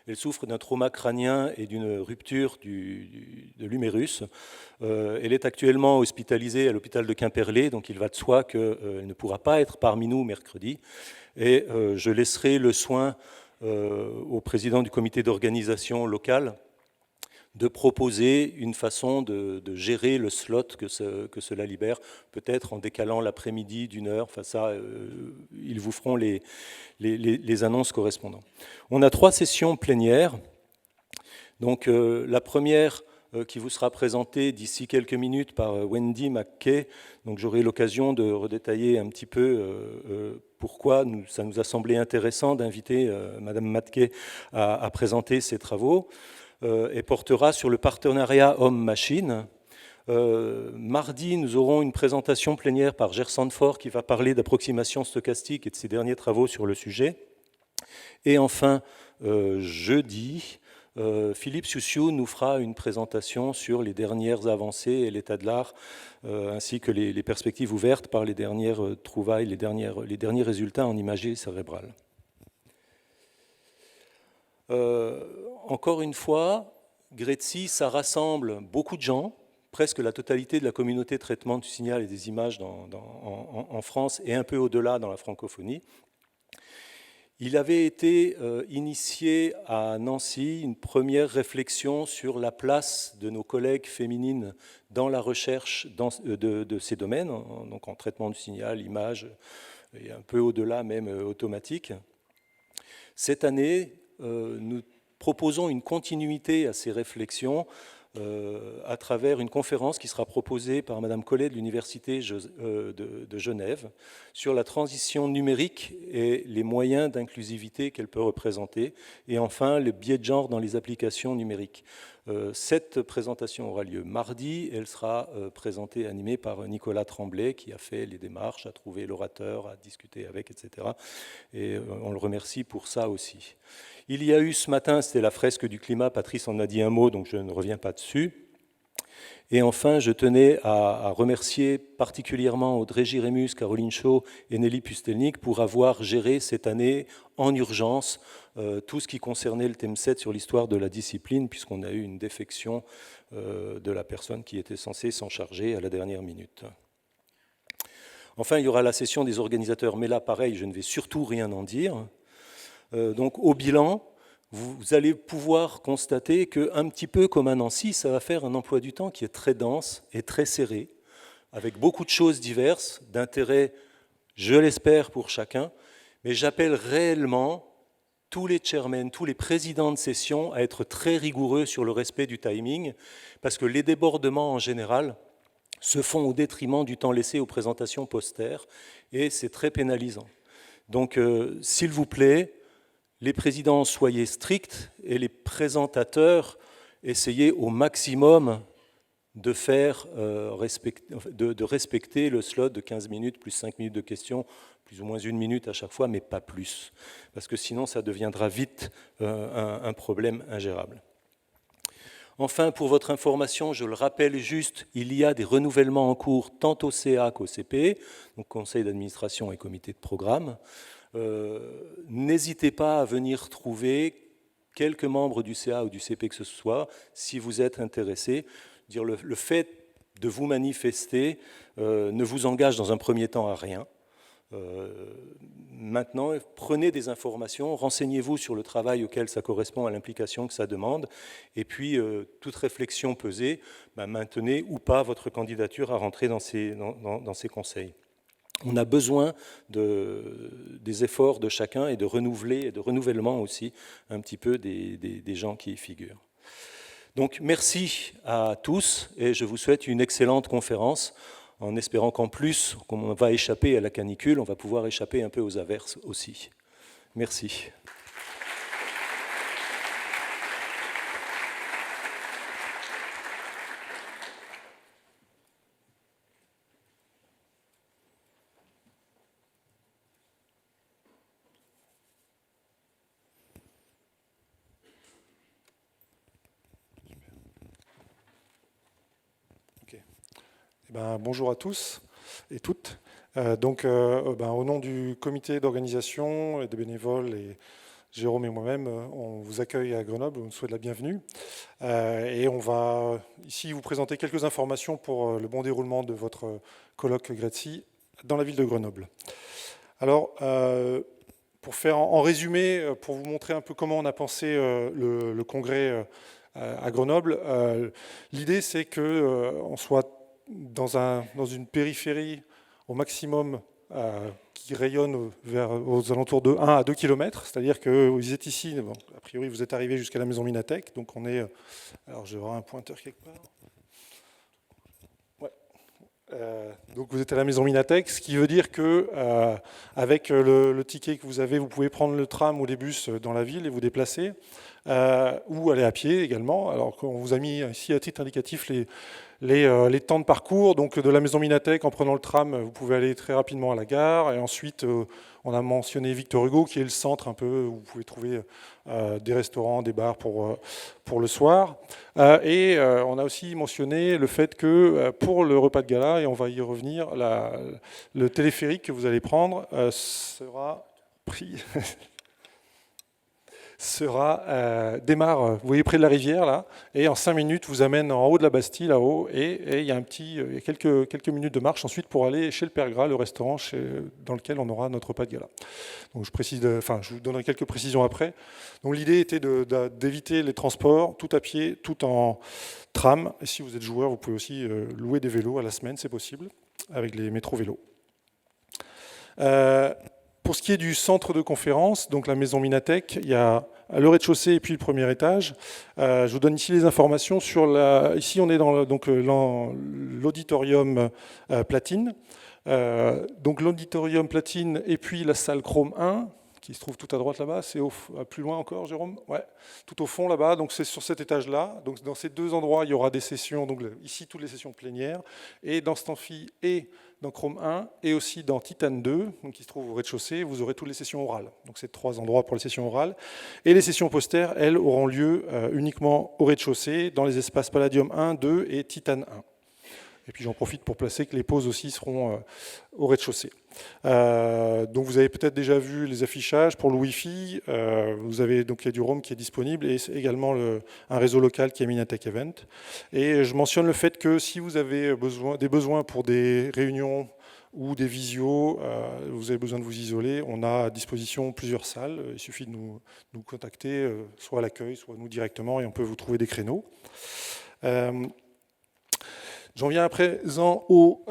Elle souffre d'un trauma crânien et d'une rupture de l'humérus. Elle est actuellement hospitalisée à l'hôpital de Quimperlé, donc il va de soi qu'elle ne pourra pas être parmi nous mercredi. Et je laisserai le soin au président du comité d'organisation local de proposer une façon de gérer le slot que cela libère, peut-être en décalant l'après-midi d'une heure. Enfin ça, ils vous feront les annonces correspondantes. On a 3 sessions plénières. Donc la première qui vous sera présentée d'ici quelques minutes par Wendy McKay. Donc j'aurai l'occasion de redétailler un petit peu pourquoi ça nous a semblé intéressant d'inviter Madame McKay à présenter ses travaux. Et portera sur le partenariat homme-machine. Mardi, nous aurons une présentation plénière par Gerson Fort qui va parler d'approximation stochastique et de ses derniers travaux sur le sujet. Et enfin, jeudi, Philippe Soussiou nous fera une présentation sur les dernières avancées et l'état de l'art, ainsi que les perspectives ouvertes par les dernières trouvailles, les derniers résultats en imagerie cérébrale. Encore une fois, GRETSI, ça rassemble beaucoup de gens, presque la totalité de la communauté de traitement du signal et des images en France et un peu au-delà dans la francophonie. Il avait été initié à Nancy une première réflexion sur la place de nos collègues féminines dans la recherche de ces domaines, donc en traitement du signal, image, et un peu au-delà même automatique. Cette année, nous proposons une continuité à ces réflexions à travers une conférence qui sera proposée par Madame Collet de l'Université de Genève sur la transition numérique et les moyens d'inclusivité qu'elle peut représenter, et enfin le biais de genre dans les applications numériques. Cette présentation aura lieu mardi. Elle sera présentée, animée par Nicolas Tremblay, qui a fait les démarches, a trouvé l'orateur, a discuté avec, etc. Et on le remercie pour ça aussi. Il y a eu ce matin, c'était la fresque du climat, Patrice en a dit un mot, donc je ne reviens pas dessus. Et enfin, je tenais à remercier particulièrement Audrey Girémus, Caroline Chaud et Nelly Pustelnik pour avoir géré cette année en urgence tout ce qui concernait le thème 7 sur l'histoire de la discipline, puisqu'on a eu une défection de la personne qui était censée s'en charger à la dernière minute. Enfin, il y aura la session des organisateurs, mais là, pareil, je ne vais surtout rien en dire. Donc, au bilan, vous allez pouvoir constater qu'un petit peu comme à Nancy, ça va faire un emploi du temps qui est très dense et très serré, avec beaucoup de choses diverses, d'intérêt, je l'espère, pour chacun, mais j'appelle réellement tous les chairmen, tous les présidents de session à être très rigoureux sur le respect du timing, parce que les débordements en général se font au détriment du temps laissé aux présentations postères, et c'est très pénalisant. Donc, s'il vous plaît, les présidents, soyez stricts, et les présentateurs, essayez au maximum de respecter le slot de 15 minutes plus 5 minutes de questions, plus ou moins 1 minute à chaque fois, mais pas plus, parce que sinon ça deviendra vite un problème ingérable. Enfin, pour votre information, je le rappelle juste, il y a des renouvellements en cours tant au CA qu'au CP, donc Conseil d'administration et Comité de programme. N'hésitez pas à venir trouver quelques membres du CA ou du CP que ce soit, si vous êtes intéressé. Le fait de vous manifester ne vous engage dans un premier temps à rien. Maintenant, prenez des informations, renseignez-vous sur le travail auquel ça correspond, à l'implication que ça demande, et puis toute réflexion pesée, maintenez ou pas votre candidature à rentrer dans ces conseils. On a besoin des efforts de chacun et de renouvellement aussi un petit peu des gens qui y figurent. Donc merci à tous et je vous souhaite une excellente conférence en espérant qu'en plus, comme on va échapper à la canicule, on va pouvoir échapper un peu aux averses aussi. Merci. Bonjour à tous et toutes. Au nom du comité d'organisation et des bénévoles, et Jérôme et moi-même, on vous accueille à Grenoble, on vous souhaite la bienvenue. Et on va ici vous présenter quelques informations pour le bon déroulement de votre colloque GRETSI dans la ville de Grenoble. Alors, pour faire en résumé, pour vous montrer un peu comment on a pensé le congrès à Grenoble, l'idée c'est qu'on soit dans une périphérie au maximum qui rayonne aux alentours de 1 à 2 km, c'est-à-dire que vous êtes ici, bon, a priori vous êtes arrivé jusqu'à la maison Minatek, donc on est, alors je vais avoir un pointeur quelque part. Donc vous êtes à la maison Minatek, ce qui veut dire que avec le ticket que vous avez, vous pouvez prendre le tram ou les bus dans la ville et vous déplacer, ou aller à pied également. Alors qu'on vous a mis ici à titre indicatif les temps de parcours. Donc de la maison Minatek, en prenant le tram, vous pouvez aller très rapidement à la gare. Et ensuite, on a mentionné Victor Hugo, qui est le centre un peu où vous pouvez trouver des restaurants, des bars pour le soir. Et on a aussi mentionné le fait que pour le repas de gala, et on va y revenir, le téléphérique que vous allez prendre sera pris... démarre, vous voyez, près de la rivière, là, et en 5 minutes vous amène en haut de la Bastille, là-haut, et il y a quelques minutes de marche ensuite pour aller chez le Père Gras, le restaurant dans lequel on aura notre repas de gala. Donc je vous donnerai quelques précisions après. Donc l'idée était d'éviter les transports, tout à pied, tout en tram. Et si vous êtes joueur, vous pouvez aussi louer des vélos à la semaine, c'est possible, avec les métro-vélos. Pour ce qui est du centre de conférence, donc la maison Minatek, il y a le rez-de-chaussée et puis le premier étage. Je vous donne ici les informations sur ici on est dans l'auditorium platine. Donc l'auditorium platine et puis la salle Chrome 1, qui se trouve tout à droite là-bas, c'est plus loin encore, Jérôme ? Ouais, tout au fond là-bas, donc c'est sur cet étage-là. Donc dans ces deux endroits, il y aura des sessions, donc ici toutes les sessions plénières, et dans cet amphi et dans Chrome 1, et aussi dans Titan 2, donc qui se trouve au rez-de-chaussée, vous aurez toutes les sessions orales. Donc c'est 3 endroits pour les sessions orales. Et les sessions postères, elles, auront lieu uniquement au rez-de-chaussée, dans les espaces Palladium 1, 2 et Titan 1. Et puis j'en profite pour placer que les pauses aussi seront au rez-de-chaussée. Donc vous avez peut-être déjà vu les affichages pour le Wi-Fi. Vous avez donc il y a du Roam qui est disponible et également un réseau local qui est Minatek Event. Et je mentionne le fait que si vous avez des besoins pour des réunions ou des visios, vous avez besoin de vous isoler, on a à disposition plusieurs salles. Il suffit de nous contacter, soit à l'accueil, soit nous directement, et on peut vous trouver des créneaux. J'en viens à présent aux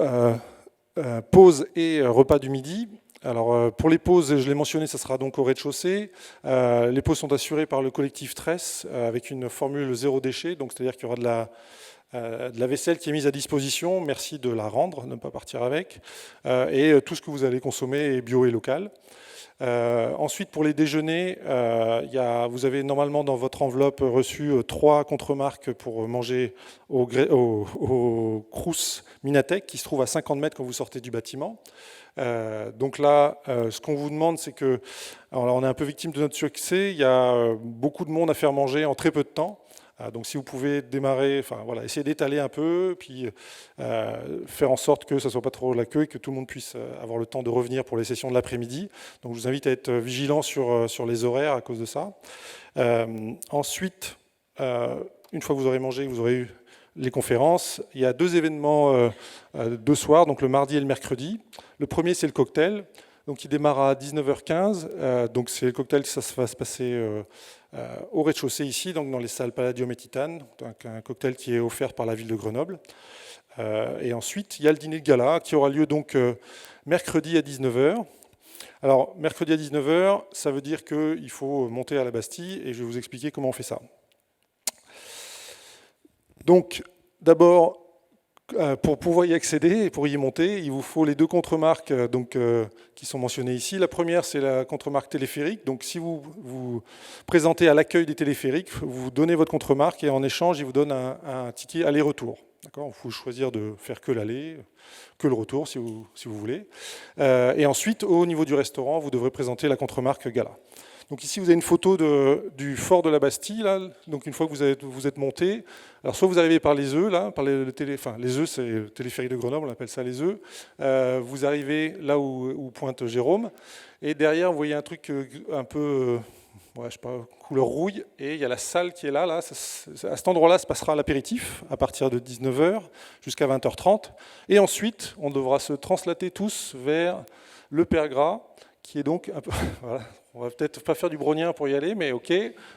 pauses et repas du midi. Alors pour les pauses, je l'ai mentionné, ça sera donc au rez-de-chaussée. Les pauses sont assurées par le collectif Tresse avec une formule zéro déchet, donc c'est-à-dire qu'il y aura de la vaisselle qui est mise à disposition. Merci de la rendre, ne pas partir avec. Et tout ce que vous allez consommer est bio et local. Ensuite, pour les déjeuners, vous avez normalement dans votre enveloppe reçu 3 contre-marques pour manger au Crous Minatek, qui se trouve à 50 mètres quand vous sortez du bâtiment. Donc là, ce qu'on vous demande, c'est que... Alors là, on est un peu victime de notre succès, il y a beaucoup de monde à faire manger en très peu de temps. Donc si vous pouvez démarrer, essayer d'étaler un peu, puis faire en sorte que ça ne soit pas trop la queue et que tout le monde puisse avoir le temps de revenir pour les sessions de l'après-midi. Donc je vous invite à être vigilant sur les horaires à cause de ça. Ensuite, une fois que vous aurez mangé, vous aurez eu les conférences, il y a 2 événements de soir, donc le mardi et le mercredi. Le premier, c'est le cocktail. Donc il démarre à 19h15. Donc c'est le cocktail, ça va se passer au rez-de-chaussée ici, donc dans les salles Palladium et Titan, donc un cocktail qui est offert par la ville de Grenoble. Et ensuite, il y a le dîner de gala qui aura lieu donc mercredi à 19h. Alors, mercredi à 19h, ça veut dire qu'il faut monter à la Bastille et je vais vous expliquer comment on fait ça. Donc, d'abord, pour pouvoir y accéder et pour y monter, il vous faut les 2 contre-marques qui sont mentionnées ici. La première, c'est la contre-marque téléphérique. Donc, si vous vous présentez à l'accueil des téléphériques, vous donnez votre contre-marque et en échange, ils vous donnent un ticket aller-retour. D'accord ? Il faut choisir de faire que l'aller, que le retour, si vous voulez. Et ensuite, au niveau du restaurant, vous devrez présenter la contre-marque Gala. Donc ici, vous avez une photo du fort de la Bastille, là. Donc une fois que vous êtes monté, alors soit vous arrivez par les œufs, là, par les œufs, c'est le téléphérique de Grenoble, on appelle ça les œufs. Vous arrivez là où pointe Jérôme, et derrière, vous voyez un truc un peu, ouais, je sais pas, couleur rouille, et il y a la salle qui est là. À cet endroit-là se passera l'apéritif, à partir de 19h jusqu'à 20h30. Et ensuite, on devra se translater tous vers le Père Gras, qui est donc un peu... Voilà. On va peut-être pas faire du brognien pour y aller, mais ok,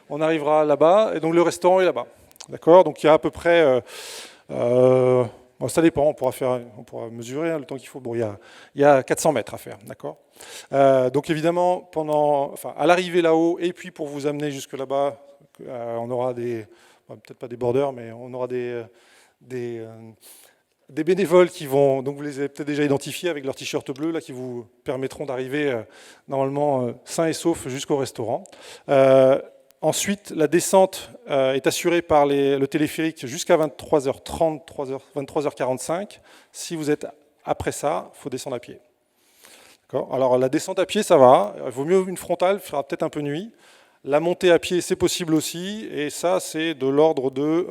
on arrivera là-bas, et donc le restaurant est là-bas. D'accord? Donc il y a à peu près... bon, ça dépend, on pourra mesurer le temps qu'il faut. Bon, il y a 400 mètres à faire, d'accord? Donc évidemment, à l'arrivée là-haut, et puis pour vous amener jusque là-bas, on aura peut-être pas des bordeurs, mais on aura des bénévoles qui vont, donc vous les avez peut-être déjà identifiés avec leur t-shirt bleu, là, qui vous permettront d'arriver normalement sain et sauf jusqu'au restaurant. Ensuite, la descente est assurée par le téléphérique jusqu'à 23h30, 23h45. Si vous êtes après ça, il faut descendre à pied. Alors la descente à pied, ça va. Il vaut mieux une frontale, il fera peut-être un peu nuit. La montée à pied, c'est possible aussi. Et ça, c'est de l'ordre de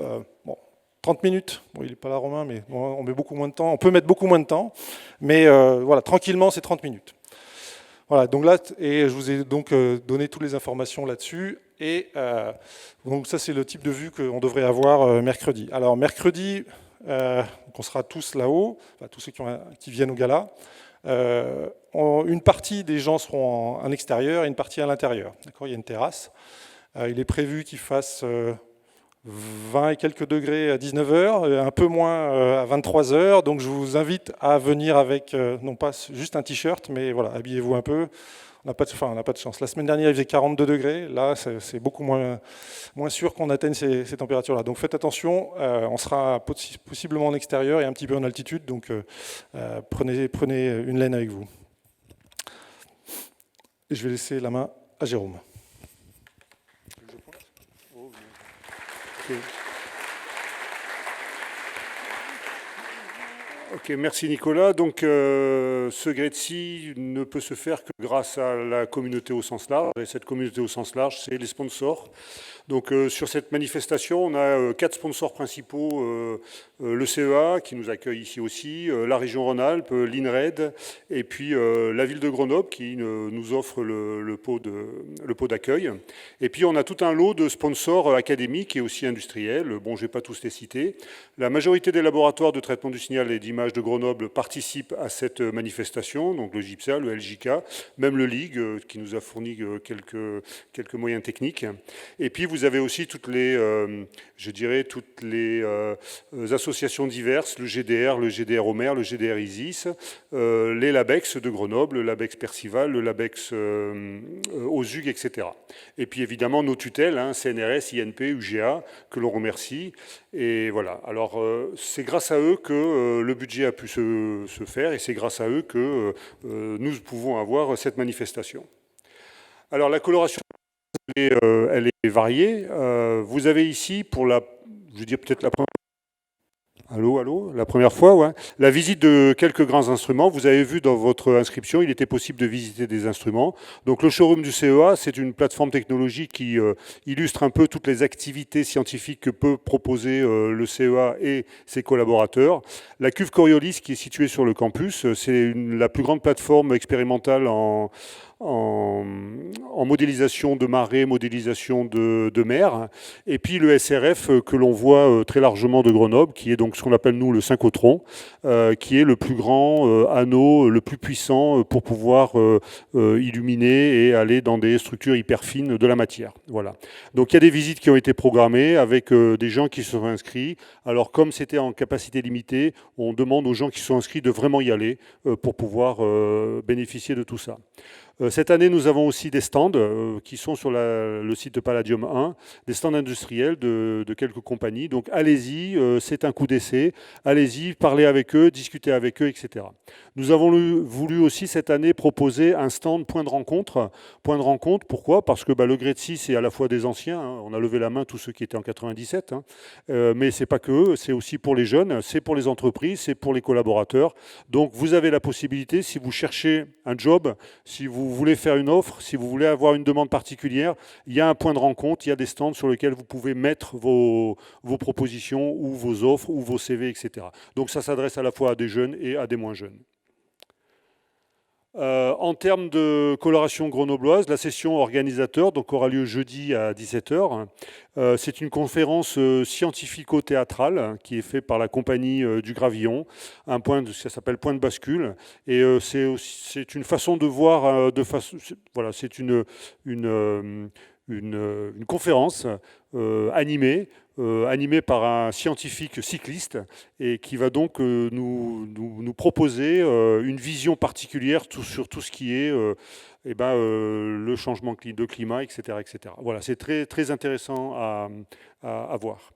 30 minutes. Bon, il n'est pas là, Romain, mais on met beaucoup moins de temps. On peut mettre beaucoup moins de temps. Mais voilà, tranquillement, c'est 30 minutes. Voilà, donc là, et je vous ai donc donné toutes les informations là-dessus. Et donc ça, c'est le type de vue qu'on devrait avoir mercredi. Alors mercredi, on sera tous là-haut, enfin, tous ceux qui viennent au gala. Une partie des gens seront en extérieur et une partie à l'intérieur. D'accord, il y a une terrasse. Il est prévu qu'il fasse 20 et quelques degrés à 19h, un peu moins à 23h. Donc je vous invite à venir avec, non pas juste un t-shirt, mais voilà, habillez-vous un peu. On n'a pas de chance. La semaine dernière, il faisait 42 degrés. Là, c'est beaucoup moins sûr qu'on atteigne ces températures-là. Donc faites attention, on sera possiblement en extérieur et un petit peu en altitude. Donc prenez une laine avec vous. Et je vais laisser la main à Jérôme. Ok, merci Nicolas. Donc ce GRETSI ne peut se faire que grâce à la communauté au sens large. Et cette communauté au sens large, c'est les sponsors. Donc sur cette manifestation, on a 4 sponsors principaux, le CEA qui nous accueille ici aussi, la région Rhône-Alpes, l'INRED, et puis la ville de Grenoble qui nous offre le pot d'accueil. Et puis on a tout un lot de sponsors académiques et aussi industriels. Bon, je ne vais pas tous les citer. La majorité des laboratoires de traitement du signal et d'image de Grenoble participent à cette manifestation, donc le GIPSA, le LJK, même le LIG qui nous a fourni quelques moyens techniques. Et puis vous avez aussi toutes les associations diverses, le GDR, le GDR Omer, le GDR ISIS, les LABEX de Grenoble, le LABEX Percival, le LABEX OSUG, etc. Et puis évidemment nos tutelles, CNRS, INP, UGA, que l'on remercie. Et voilà, alors c'est grâce à eux que le budget a pu se faire et c'est grâce à eux que nous pouvons avoir cette manifestation. Alors la coloration, elle est variée. Vous avez ici, peut-être la première... Allô, la première fois, ouais. La visite de quelques grands instruments. Vous avez vu dans votre inscription, il était possible de visiter des instruments. Donc le showroom du CEA, c'est une plateforme technologique qui illustre un peu toutes les activités scientifiques que peut proposer le CEA et ses collaborateurs. La cuve Coriolis, qui est située sur le campus, c'est la plus grande plateforme expérimentale en modélisation de marée, modélisation de mer, et puis le SRF que l'on voit très largement de Grenoble, qui est donc ce qu'on appelle nous le synchrotron, qui est le plus grand anneau, le plus puissant pour pouvoir illuminer et aller dans des structures hyper fines de la matière. Voilà. Donc il y a des visites qui ont été programmées avec des gens qui se sont inscrits. Alors comme c'était en capacité limitée, on demande aux gens qui sont inscrits de vraiment y aller pour pouvoir bénéficier de tout ça. Cette année, nous avons aussi des stands qui sont sur le site de Palladium 1, des stands industriels de quelques compagnies. Donc allez-y, c'est un coup d'essai, allez-y, parlez avec eux, discutez avec eux, etc. Nous avons voulu aussi cette année proposer un stand point de rencontre. Point de rencontre, pourquoi? Parce que le GRETSI, c'est à la fois des anciens, on a levé la main tous ceux qui étaient en 97, mais c'est pas que eux, c'est aussi pour les jeunes, c'est pour les entreprises, c'est pour les collaborateurs. Donc vous avez la possibilité, si vous cherchez un job, si vous vous voulez faire une offre, si vous voulez avoir une demande particulière, il y a un point de rencontre, il y a des stands sur lesquels vous pouvez mettre vos propositions ou vos offres ou vos CV, etc. Donc ça s'adresse à la fois à des jeunes et à des moins jeunes. En termes de coloration grenobloise, la session organisateur donc, aura lieu jeudi à 17h. C'est une conférence scientifico-théâtrale qui est faite par la compagnie du Gravillon. Ça s'appelle Point de bascule. Et c'est une façon de voir, voilà, c'est une conférence animée par un scientifique cycliste et qui va donc nous proposer une vision particulière sur tout ce qui est le changement de climat, etc., etc. Voilà, c'est très, très intéressant à voir.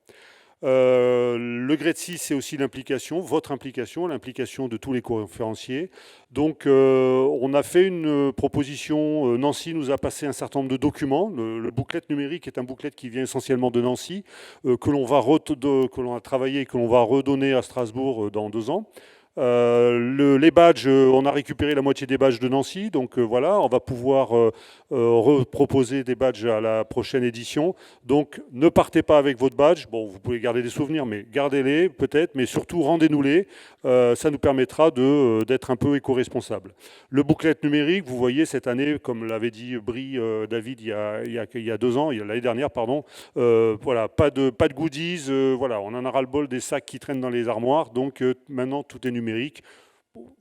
Le GRETSI, c'est aussi l'implication, votre implication, l'implication de tous les conférenciers. Donc, on a fait une proposition. Nancy nous a passé un certain nombre de documents. Le booklet numérique est un booklet qui vient essentiellement de Nancy, que l'on a travaillé et que l'on va redonner à Strasbourg dans 2 ans. Les badges, on a récupéré la moitié des badges de Nancy, donc voilà, on va pouvoir reproposer des badges à la prochaine édition. Donc ne partez pas avec votre badge, bon vous pouvez garder des souvenirs, mais gardez-les peut-être, mais surtout rendez-nous-les, ça nous permettra d'être un peu éco-responsable. Le booklet numérique, vous voyez cette année, comme l'avait dit Brie David il y a 2 ans, l'année dernière, pardon, voilà, pas de goodies, voilà, on en a ras-le-bol des sacs qui traînent dans les armoires, donc maintenant tout est numérique.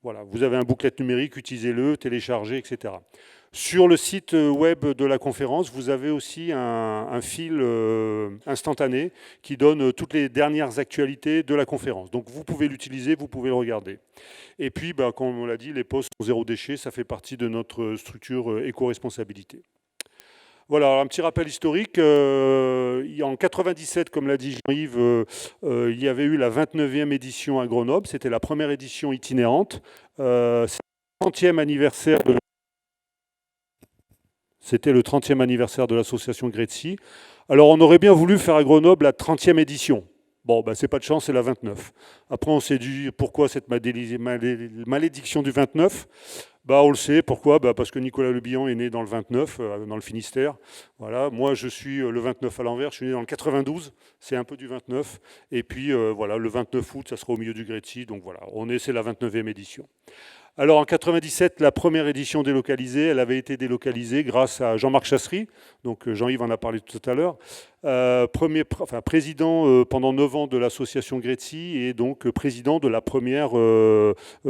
Voilà, vous avez un booklet numérique, utilisez-le, téléchargez, etc. Sur le site web de la conférence, vous avez aussi un fil instantané qui donne toutes les dernières actualités de la conférence. Donc vous pouvez l'utiliser, vous pouvez le regarder. Et puis, comme on l'a dit, les postes zéro déchet, ça fait partie de notre structure éco-responsabilité. Voilà, alors un petit rappel historique. En 97, comme l'a dit Jean-Yves, il y avait eu la 29e édition à Grenoble. C'était la première édition itinérante. C'était le 30e anniversaire de l'association GRETSI. Alors, on aurait bien voulu faire à Grenoble la 30e édition. Bon, c'est pas de chance, c'est la 29. Après, on s'est dit, pourquoi cette malédiction du 29 ? On le sait, pourquoi ? Parce que Nicolas Le Bihan est né dans le 29, dans le Finistère. Voilà. Moi, je suis le 29 à l'envers, je suis né dans le 92, c'est un peu du 29. Et puis, voilà, le 29 août, ça sera au milieu du GRETSI. Donc voilà, c'est la 29e édition. Alors en 97, la première édition délocalisée, elle avait été délocalisée grâce à Jean-Marc Chassery, donc Jean-Yves en a parlé tout à l'heure, président pendant 9 ans de l'association GRETSI et donc président de la première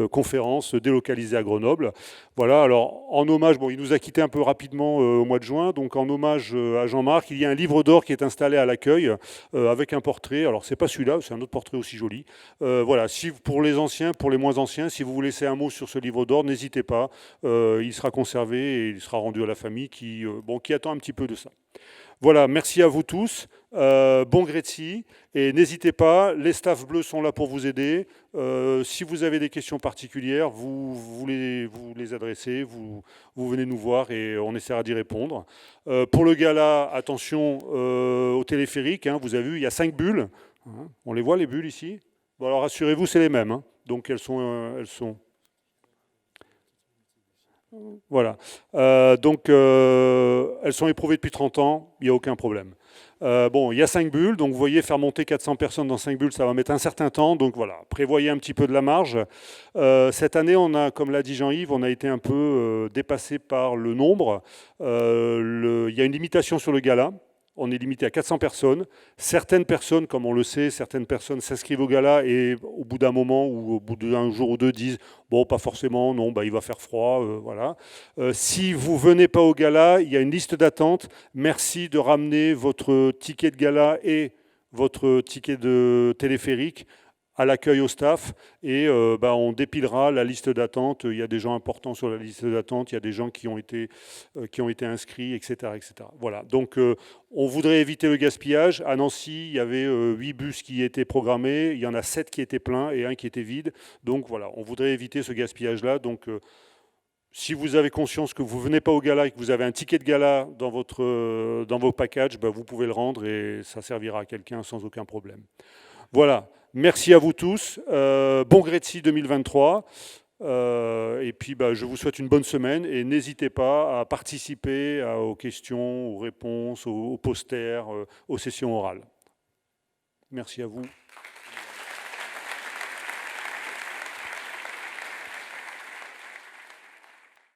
conférence délocalisée à Grenoble. Voilà, alors en hommage, il nous a quitté un peu rapidement au mois de juin, donc en hommage à Jean-Marc, il y a un livre d'or qui est installé à l'accueil avec un portrait. Alors c'est pas celui-là, c'est un autre portrait aussi joli. Voilà, pour les anciens, pour les moins anciens, si vous voulez laisser un mot sur ce livre d'or, n'hésitez pas, il sera conservé et il sera rendu à la famille qui attend un petit peu de ça. Voilà, merci à vous tous, bon GRETSI, et n'hésitez pas, les staffs bleus sont là pour vous aider. Si vous avez des questions particulières, vous les adressez, vous venez nous voir et on essaiera d'y répondre. Pour le gala, attention au téléphérique, vous avez vu, il y a 5 bulles, on les voit les bulles ici ? Bon, alors rassurez-vous, c'est les mêmes, donc elles sont voilà. Donc, elles sont éprouvées depuis 30 ans, il n'y a aucun problème. Il y a 5 bulles, donc vous voyez, faire monter 400 personnes dans 5 bulles, ça va mettre un certain temps. Donc voilà, prévoyez un petit peu de la marge. Cette année, comme l'a dit Jean-Yves, on a été un peu dépassé par le nombre. Il y a une limitation sur le gala. On est limité à 400 personnes. Certaines personnes, comme on le sait, certaines personnes s'inscrivent au gala et au bout d'un moment ou au bout d'un jour ou deux disent « bon, pas forcément, non, il va faire froid, voilà ». Si vous ne venez pas au gala, il y a une liste d'attente. Merci de ramener votre ticket de gala et votre ticket de téléphérique à l'accueil au staff et on dépilera la liste d'attente. Il y a des gens importants sur la liste d'attente, il y a des gens qui ont été inscrits, etc. etc. Voilà. Donc on voudrait éviter le gaspillage. À Nancy, il y avait 8 bus qui étaient programmés, il y en a 7 qui étaient pleins et un qui était vide. Donc voilà, on voudrait éviter ce gaspillage-là. Donc si vous avez conscience que vous ne venez pas au gala et que vous avez un ticket de gala dans vos packages, vous pouvez le rendre et ça servira à quelqu'un sans aucun problème. Voilà. Merci à vous tous. Bon GRETSI 2023. Et puis, je vous souhaite une bonne semaine et n'hésitez pas à participer aux questions, aux réponses, aux posters, aux sessions orales. Merci à vous.